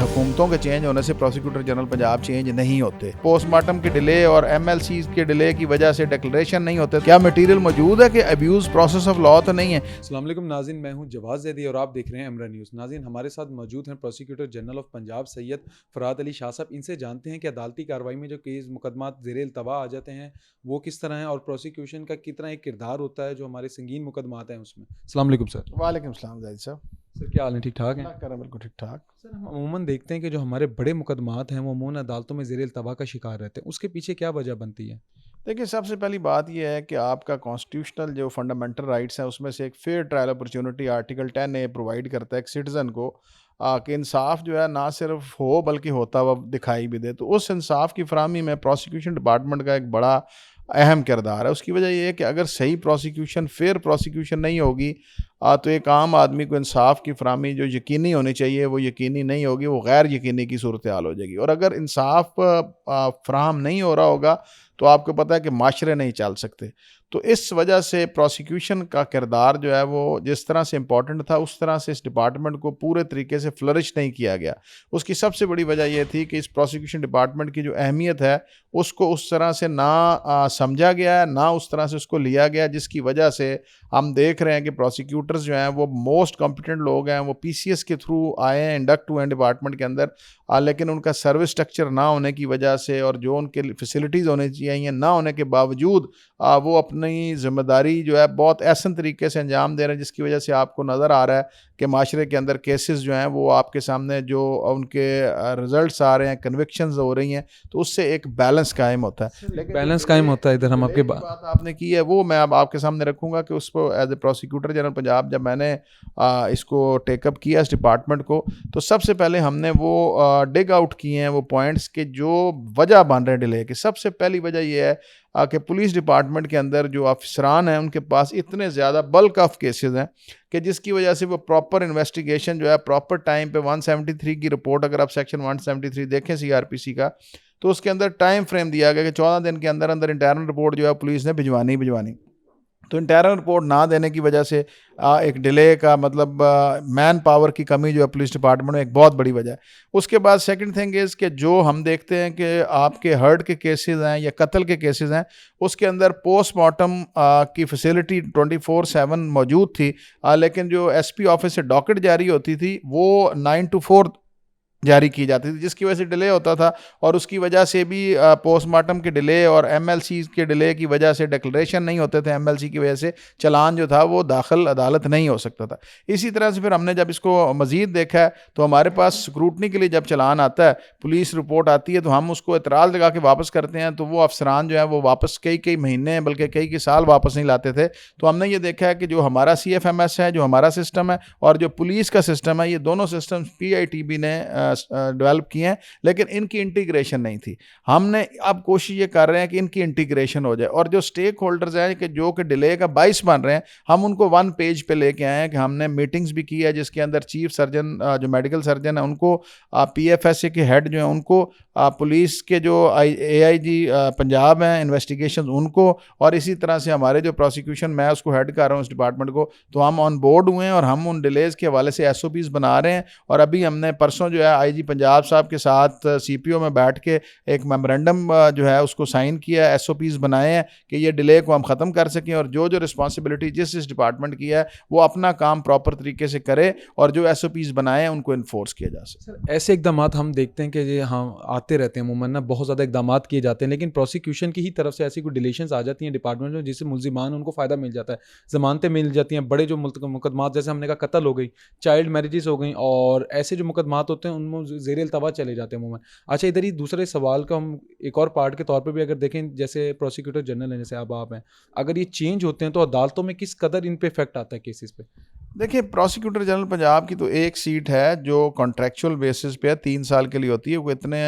हुकूमतों के चेंज होने से प्रोसिक्यूटर जनरल पंजाब चेंज नहीं होते। पोस्टमार्टम के डिले और MLC के डिले की वजह से डिक्लेरेशन नहीं होते। क्या मटीरियल मौजूद है कि अब्यूज़ प्रोसेस ऑफ लॉ तो नहीं है? अस्सलाम वालेकुम नाज़रीन, मैं हूं जवाद ज़ैदी और आप देख रहे हैं अमरा न्यूज़। नाज़रीन, हमारे साथ मौजूद हैं prosecutor general of Punjab Syed Farhad Ali Shah sahab. इनसे जानते हैं कि अदालती कार्रवाई में जो केस मुकदमात ज़ेरे इल्तवा आ जाते हैं वो किस तरह हैं और प्रोसिक्यूशन का कितना एक किरदार होता है जो हमारे संगीन मुकदमात हैं उसमें। अस्सलाम वालेकुम सर। वालेकुम सलाम जाहिद साहब। सर क्या हाल है, ठीक ठाक हैं? अल्लाह का करम, बिल्कुल ठीक ठाक। सर, हम अमूमन देखते हैं कि जो हमारे बड़े मुकदमात हैं वो अमूमन अदालतों में ज़ेरे इल्तवा का शिकार रहते हैं, उसके पीछे क्या वजह बनती है? देखिए, सबसे पहली बात यह है कि आपका कॉन्स्टिट्यूशनल जो फंडामेंटल राइट्स हैं उसमें से एक fair trial opportunity article 10A provide करता है एक सिटीज़न को कि इंसाफ जो है ना सिर्फ हो बल्कि होता हुआ दिखाई भी दे। तो उस इंसाफ की फराहमी में प्रोसिक्यूशन डिपार्टमेंट का एक बड़ा अहम किरदार है। उसकी वजह यह है कि अगर सही प्रोसिक्यूशन, फेयर प्रोसिक्यूशन नहीं होगी तो एक आम आदमी को इंसाफ की फराहमी जो यकीनी होनी चाहिए वो यकीनी नहीं होगी, वो गैर यकीनी की सूरत हाल हो जाएगी। और अगर इंसाफ फराहम नहीं हो रहा होगा तो आपको पता है कि माशरे नहीं चल सकते। तो इस वजह से प्रोसिक्यूशन का किरदार जो है वो जिस तरह से इम्पॉर्टेंट था उस तरह से इस डिपार्टमेंट को पूरे तरीके से फ्लरिश नहीं किया गया। उसकी सबसे बड़ी वजह यह थी कि इस प्रोसिक्यूशन डिपार्टमेंट की जो अहमियत है उसको उस तरह से ना समझा गया है, ना उस तरह से उसको लिया गया, जिसकी वजह से हम देख रहे हैं कि प्रोसिक्यूटर्स जो हैं वो मोस्ट कॉम्पिटेंट लोग हैं, वो PCS के थ्रू आए हैं, इंडक्ट हुए हैं डिपार्टमेंट के अंदर, लेकिन उनका सर्विस स्ट्रक्चर ना होने की वजह से और जो उनके फैसिलिटीज़ होनी चाहिए ना होने के बावजूद वो अपनी ज़िम्मेदारी जो है बहुत ऐसा तरीके से अंजाम दे रहे हैं, जिसकी वजह से आपको नज़र आ रहा है कि माशरे के अंदर केसेस जो हैं वो आपके सामने जो उनके रिजल्ट्स आ रहे हैं, कन्विक्शंस हो रही हैं, तो उससे एक बैलेंस कायम होता है। लेकिन बैलेंस कायम होता है। इधर हम आपके बात आपने की है वो मैं अब आपके सामने रखूँगा कि उसको as a prosecutor general Punjab जब मैंने इसको टेकअप किया इस डिपार्टमेंट को, तो सबसे पहले हमने वो डिग आउट किए हैं वो पॉइंट्स के जो वजह बन रहे हैं डिले की। सबसे पहली वजह ये है कि पुलिस डिपार्टमेंट के अंदर जो अफसरान हैं उनके पास इतने ज़्यादा बल्क ऑफ केसेस हैं कि जिसकी वजह से वो प्रॉपर इन्वेस्टिगेशन जो है प्रॉपर टाइम पे 173 की रिपोर्ट, अगर आप सेक्शन 173 देखें CRPC का, तो उसके अंदर टाइम फ्रेम दिया गया कि 14 दिन के अंदर अंदर इंटरनल रिपोर्ट जो है पुलिस ने भिजवानी। तो इंटरनल रिपोर्ट ना देने की वजह से एक डिले का मतलब मैन पावर की कमी जो है पुलिस डिपार्टमेंट में एक बहुत बड़ी वजह है। उसके बाद सेकंड थिंग इज़ कि जो हम देखते हैं कि आपके हर्ट के केसेस हैं या कत्ल के केसेस हैं उसके अंदर पोस्टमार्टम की फैसिलिटी 24/7 मौजूद थी, लेकिन जो SP ऑफिस से डॉकेट जारी होती थी वो 9 to 4 जारी की जाती थी, जिसकी वजह से डिले होता था। और उसकी वजह से भी पोस्टमार्टम के डिले और MLC के डिले की वजह से डिक्लेरेशन नहीं होते थे। MLC की वजह से चालान जो था वो दाखिल अदालत नहीं हो सकता था। इसी तरह से फिर हमने जब इसको मज़ीद देखा है तो हमारे पास स्क्रूटनी के लिए जब चालान आता है, पुलिस रिपोर्ट आती है, तो हम उसको एतराज़ लगा के वापस करते हैं, तो वो अफसरान जो है वो वापस कई महीने बल्कि कई साल वापस नहीं लाते थे। तो हमने ये देखा है कि जो हमारा CFMS है, जो हमारा सिस्टम है, और जो पुलिस का सिस्टम है, ये दोनों सिस्टम PITB ने डेवलप किए हैं, लेकिन इनकी इंटीग्रेशन नहीं थी। हमने अब कोशिश ये कर रहे हैं कि इनकी इंटीग्रेशन हो जाए, और जो स्टेक होल्डर्स हैं कि जो कि डिले का बाइस बन रहे हैं, हम उनको वन पेज पे लेके आए हैं कि हमने मीटिंग्स भी की है जिसके अंदर चीफ सर्जन जो मेडिकल सर्जन है उनको, PFSA के हेड जो हैं उनको, पुलिस के जो AIG पंजाब हैं इन्वेस्टिगेशन उनको, और इसी तरह से हमारे जो प्रोसिक्यूशन, मैं उसको हेड कर रहा हूँ इस डिपार्टमेंट को, तो हम ऑन बोर्ड हुए हैं और हम उन डिलेज़ के हवाले से SOPs बना रहे हैं। और अभी हमने परसों जो है IG पंजाब साहब के साथ CPO में बैठ के एक मेमोरेंडम जो है उसको साइन किया, SOPs बनाए हैं कि ये डिले को हम ख़त्म कर सकें, और जो रिस्पॉन्सिबिलिटी जिस डिपार्टमेंट की है वो अपना काम प्रॉपर तरीके से करे, और जो SOPs बनाए हैं उनको इन्फोर्स किया जा सके। ऐसे इकदाम हम देखते हैं कि ये हम आते रहते हैं, अमूमन ना बहुत ज़्यादा इकदाम किए जाते हैं, लेकिन प्रोसिक्यूशन की ही तरफ से ऐसी कोई डिलेशंस आ जाती हैं डिपार्टमेंट में जिससे मुल्जिमान उनको फ़ायदा मिल जाता है, ज़मानतें मिल जाती हैं। बड़े जो मुकदमात जैसे हमने कहा कत्ल हो गई, चाइल्ड मैरिजेस हो गई, और ऐसे जो मुकदमात होते हैं उनमें ज़ेर इल्तवा चले जाते हैं अमूमन। अच्छा, इधर ही दूसरे सवाल का हम एक और पार्ट के तौर पर भी अगर देखें, जैसे प्रोसिक्यूटर जनरल हैं, जैसे आप हैं, अगर ये चेंज होते हैं तो अदालतों में किस कदर इन पे इफेक्ट आता है केसेस पे? देखिए, प्रोसिक्यूटर जनरल पंजाब की तो एक सीट है जो कॉन्ट्रेक्चुअल बेसिस पे 3 साल के लिए होती है। वो इतने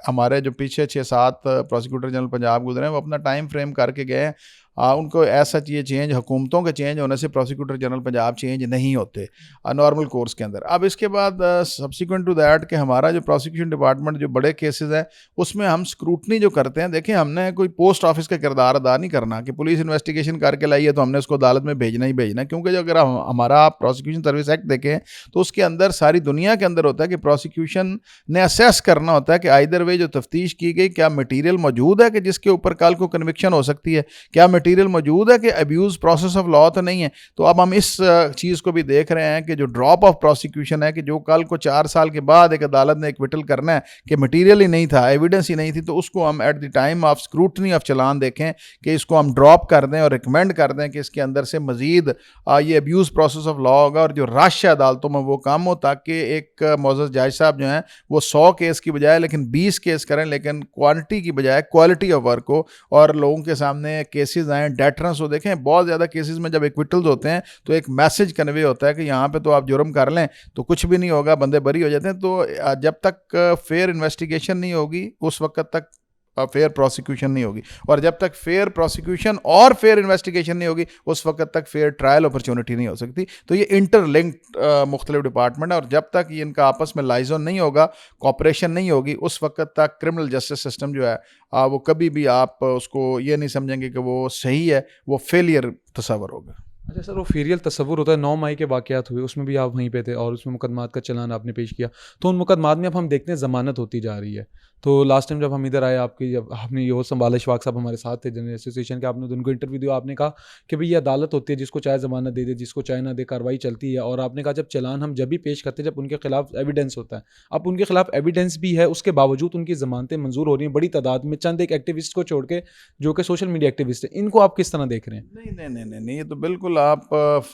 हमारे जो पीछे 6-7 प्रोसिक्यूटर जनरल पंजाब गुजरे हैं वो अपना टाइम फ्रेम करके गए हैं उनको ऐसा चाहिए चेंज, हुकूमतों के चेंज होने से प्रोसिक्यूटर जनरल पंजाब चेंज नहीं होते नॉर्मल कोर्स के अंदर। अब इसके बाद सब्सिक्वेंट टू दैट कि हमारा जो प्रोसिक्यूशन डिपार्टमेंट जो बड़े केसेस हैं उसमें हम स्क्रूटनी जो करते हैं, देखिए हमने कोई पोस्ट ऑफिस का किरदार अदा नहीं करना कि पुलिस इन्वेस्टिगेशन करके लाई है तो हमने उसको अदालत में भेजना ही भेजना, क्योंकि जो अगर हमारा आप प्रोसिक्यूशन सर्विस एक्ट देखें तो उसके अंदर सारी दुनिया के अंदर होता है कि प्रोसिक्यूशन ने असेस करना होता है कि आइदर वे जो तफ्तीश की गई क्या मटीरियल मौजूद है कि जिसके ऊपर कल को कन्विक्शन हो सकती है, क्या मटीरियल मौजूद है कि अब्यूज़ प्रोसेस ऑफ लॉ तो नहीं है। तो अब हम इस चीज़ को भी देख रहे हैं कि जो ड्रॉप ऑफ प्रोसिक्यूशन है कि जो कल को 4 साल के बाद एक अदालत ने एक्विटल करना है कि मटीरियल ही नहीं था, एविडेंस ही नहीं थी, तो उसको हम at the time of scrutiny of challan देखें कि इसको हम ड्रॉप कर दें और रिकमेंड कर दें कि इसके अंदर से मज़ीद ये अब्यूज़ प्रोसेस ऑफ लॉ होगा और जो रश है अदालतों में वो कम हो, ताकि एक मोअज़्ज़ज़ जज साहब जो हैं वो 100 केस की बजाय लेकिन 20 केस करें, लेकिन क्वांटिटी की बजाय क्वालिटी ऑफ वर्क हो और लोगों के सामने केसेस आएँ, डेटरेंस हो। देखें बहुत ज़्यादा केसेस में जब एक्विटल्स होते हैं तो एक मैसेज कन्वे होता है कि यहाँ पे तो आप जुर्म कर लें तो कुछ भी नहीं होगा, बंदे बरी हो जाते हैं। तो जब तक फेयर इन्वेस्टिगेशन नहीं होगी उस वक्त तक फेयर प्रोसिक्यूशन नहीं होगी, और जब तक फेयर प्रोसिक्यूशन और फेयर इन्वेस्टिगेशन नहीं होगी उस वक्त तक फेयर ट्रायल अपॉर्चुनिटी नहीं हो सकती। तो ये इंटरलिंक्ड मुख्तलिफ डिपार्टमेंट है और जब तक ये इनका आपस में लाइजन नहीं होगा, कॉपरेशन नहीं होगी, उस वक्त तक क्रिमिनल जस्टिस सिस्टम जो है वो कभी भी आप उसको ये नहीं समझेंगे कि वो सही है, वो फेलियर तस्वर होगा। अच्छा सर, वो फेरियल तस्वुर होता है 9 मई के वाक़यात हुए, उसमें भी आप वहीं पे थे और उसमें मुकदमात का चलान आपने पेश किया। तो उन मुकदमात में अब हम देखते हैं ज़मानत होती जा रही है। तो लास्ट टाइम जब हम इधर आए आपकी, जब आपने ये संभाला, इशफाक साहब हमारे साथ थे जनरल एसोसिएशन के, आपने उनको इंटरव्यू दिया, आपने कहा कि भाई ये अदालत होती है, जिसको चाहे ज़मानत दे दे, जिसको चाहे ना दे, कार्रवाई चलती है। और आपने कहा जब चलान हम जब भी पेश करते हैं जब उनके खिलाफ एविडेंस होता है। अब उनके खिलाफ एविडेंस भी है, उसके बावजूद उनकी ज़मानतें मंजूर हो रही हैं बड़ी तादाद में, चंद एक एक्टिविस्ट को छोड़ के जो कि सोशल मीडिया एक्टिविस्ट है। इनको आप किस तरह देख रहे हैं? नहीं, ये तो बिल्कुल आप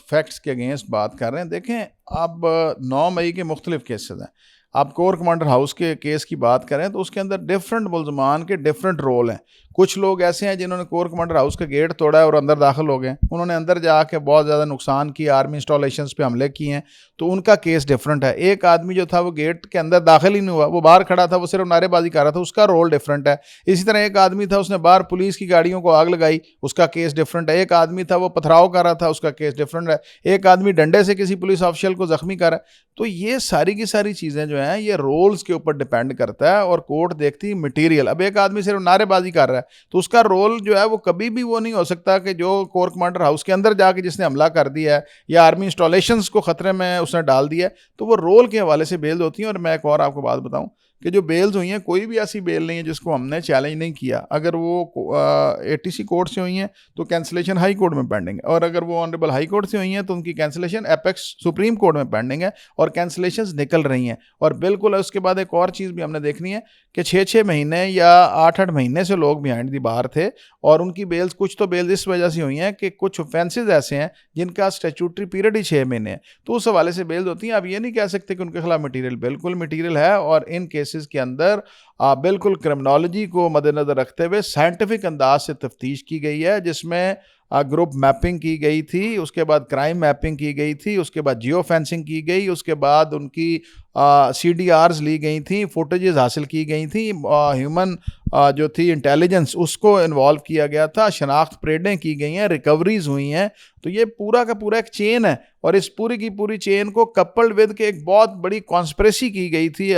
फैक्ट्स के अगेंस्ट बात कर रहे हैं। देखें अब 9 मई के मुख्तलिफ केसेस हैं। आप कोर कमांडर हाउस के केस की बात करें तो उसके अंदर डिफरेंट मुल्ज़मान के डिफरेंट रोल हैं। कुछ लोग ऐसे हैं जिन्होंने कोर कमांडर हाउस का गेट तोड़ा है और अंदर दाखिल हो गए, उन्होंने अंदर जाके बहुत ज़्यादा नुकसान किया, आर्मी इंस्टॉलेशंस पे हमले किए हैं, तो उनका केस डिफरेंट है। एक आदमी जो था वो गेट के अंदर दाखिल ही नहीं हुआ, वो बाहर खड़ा था, वो सिर्फ नारेबाजी कर रहा था, उसका रोल डिफरेंट है। इसी तरह एक आदमी था उसने बाहर पुलिस की गाड़ियों को आग लगाई, उसका केस डिफरेंट है। एक आदमी था वो पथराव कर रहा था, उसका केस डिफरेंट है। एक आदमी डंडे से किसी पुलिस ऑफिशियल को जख्मी कर रहा है। तो ये सारी की सारी चीज़ें जो हैं ये रोल्स के ऊपर डिपेंड करता है और कोर्ट देखती है मटीरियल। अब एक आदमी सिर्फ नारेबाजी कर रहा है तो उसका रोल जो है वो कभी भी वो नहीं हो सकता कि जो कोर कमांडर हाउस के अंदर जाके जिसने हमला कर दिया है या आर्मी इंस्टॉलेशंस को ख़तरे में उसने डाल दिया है, तो वो रोल के हवाले से बेल होती हैं। और मैं एक और आपको बात बताऊं कि जो बेल्स हुई हैं कोई भी ऐसी बेल नहीं है जिसको हमने चैलेंज नहीं किया। अगर वो एटीसी कोर्ट से हुई हैं तो कैंसिलेशन हाई कोर्ट में पेंडिंग है, और अगर वो ऑनरेबल हाई कोर्ट से हुई हैं तो उनकी कैंसिलेशन एपेक्स सुप्रीम कोर्ट में पेंडिंग है और कैंसिलेशंस निकल रही हैं। और बिल्कुल उसके बाद एक और चीज़ भी हमने देखनी है कि 6-6 महीने या 8-8 महीने से लोग बिहाइंड दी बार थे और उनकी बेल्स, कुछ तो बेल्स इस वजह से हुई हैं कि कुछ ऑफेंसेस ऐसे हैं जिनका स्टैट्यूटरी पीरियड ही 6 महीने है, तो उस हवाले से बेल्स होती हैं। आप ये नहीं कह सकते कि उनके खिलाफ मटीरियल, बिल्कुल मटीरियल है और इन केसेस के अंदर बिल्कुल क्रिमिनोलॉजी को मद्देनजर रखते हुए साइंटिफिक अंदाज से तफ्तीश की गई है, जिसमें ग्रुप मैपिंग की गई थी, उसके बाद क्राइम मैपिंग की गई थी, उसके बाद जियो फेंसिंग की गई, उसके बाद उनकी CDRs ली गई थी, फुटेजेस हासिल की गई थी, ह्यूमन जो थी इंटेलिजेंस उसको इन्वॉल्व किया गया था, शनाख्त परेडें की गई हैं, रिकवरीज हुई हैं। तो ये पूरा का पूरा एक चेन है और इस पूरी की पूरी चेन को कपल्ड विद के एक बहुत बड़ी कॉन्स्पिरेसी की गई थी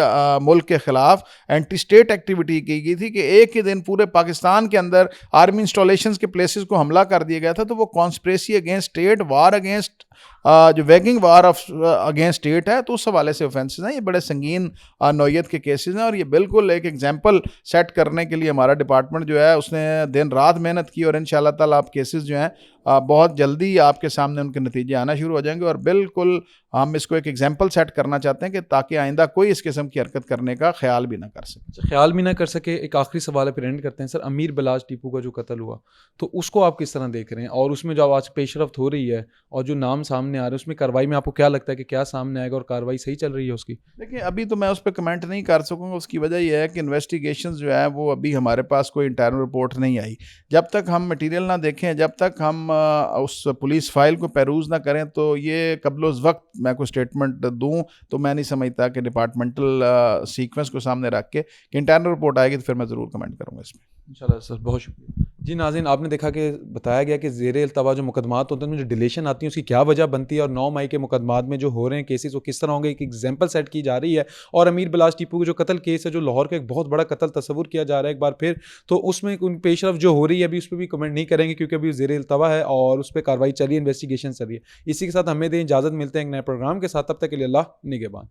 मुल्क के ख़िलाफ़, एंटी स्टेट एक्टिविटी की गई थी कि एक ही दिन पूरे पाकिस्तान के अंदर आर्मी इंस्टॉलेशंस के प्लेसेस को हमला कर दिया गया था। तो वो conspiracy against state, war against जो waging war of against state है, तो उस हवाले से ऑफेंसेस हैं। ये बड़े संगीन नौयत के केसेस हैं और ये बिल्कुल एक एग्जाम्पल सेट करने के लिए हमारा डिपार्टमेंट जो है उसने दिन रात मेहनत की और इंशाल्लाह ताला आप केसेस जो हैं बहुत जल्दी आपके सामने उनके नतीजे आना शुरू हो जाएंगे। और बिल्कुल हम इसको एक एग्जाम्पल सेट करना चाहते हैं कि ताकि आइंदा कोई इस किस्म की हरकत करने का ख्याल भी ना कर सके। ख्याल भी ना कर सके। एक आखिरी सवाल पे एंड करते हैं सर, अमीर बिलाज टीपू का जो कत्ल हुआ तो उसको आप किस तरह देख रहे हैं और उसमें जो आज पेशरफ्त हो रही है और जो नाम सामने आ रहे हैं उसमें कार्रवाई में आपको क्या लगता है कि क्या सामने आएगा और कार्रवाई सही चल रही है उसकी? देखिए अभी तो मैं उस पर कमेंट नहीं कर सकूँगा। उसकी वजह यह है कि इन्वेस्टिगेशन जो है वो अभी हमारे पास कोई इंटरनल रिपोर्ट नहीं आई। जब तक हम मटीरियल ना देखें, जब तक हम उस पुलिस फाइल को पेरूज ना करें तो ये कबल वक्त मैं कोई स्टेटमेंट दूं तो मैं नहीं समझता कि डिपार्टमेंटल सीक्वेंस को सामने रख के कि इंटरनल रिपोर्ट आएगी तो फिर मैं ज़रूर कमेंट करूँगा इसमें। इंशाल्लाह सर, बहुत शुक्रिया। जी नाज़रीन, आपने देखा कि बताया गया कि ज़ेरे इल्तवा जो मुकदमात होते हैं उनमें जो डिलेशन आती है उसकी क्या वजह बनती है, और 9 मई के मुकदमात में जो हो रहे हैं केसेस वो किस तरह होंगे, एक एग्जाम्पल सेट की जा रही है। और अमीर बिलास टीपू का जो कत्ल केस है, जो लाहौर का एक बहुत बड़ा कत्ल तस्वुर किया जा रहा है एक बार फिर, तो उसमें उन पेशरफ जो हो रही है अभी उस पर भी कमेंट नहीं करेंगे क्योंकि अभी ज़ेरे इल्तवा है और उस पर कार्रवाई चल रही है, इन्वेस्टिगेशन चल रही है। इसी के साथ हमें दें इजाज़त, मिलते हैं एक नए प्रोग्राम के साथ, तब तक के लिए अल्लाह निगहबान।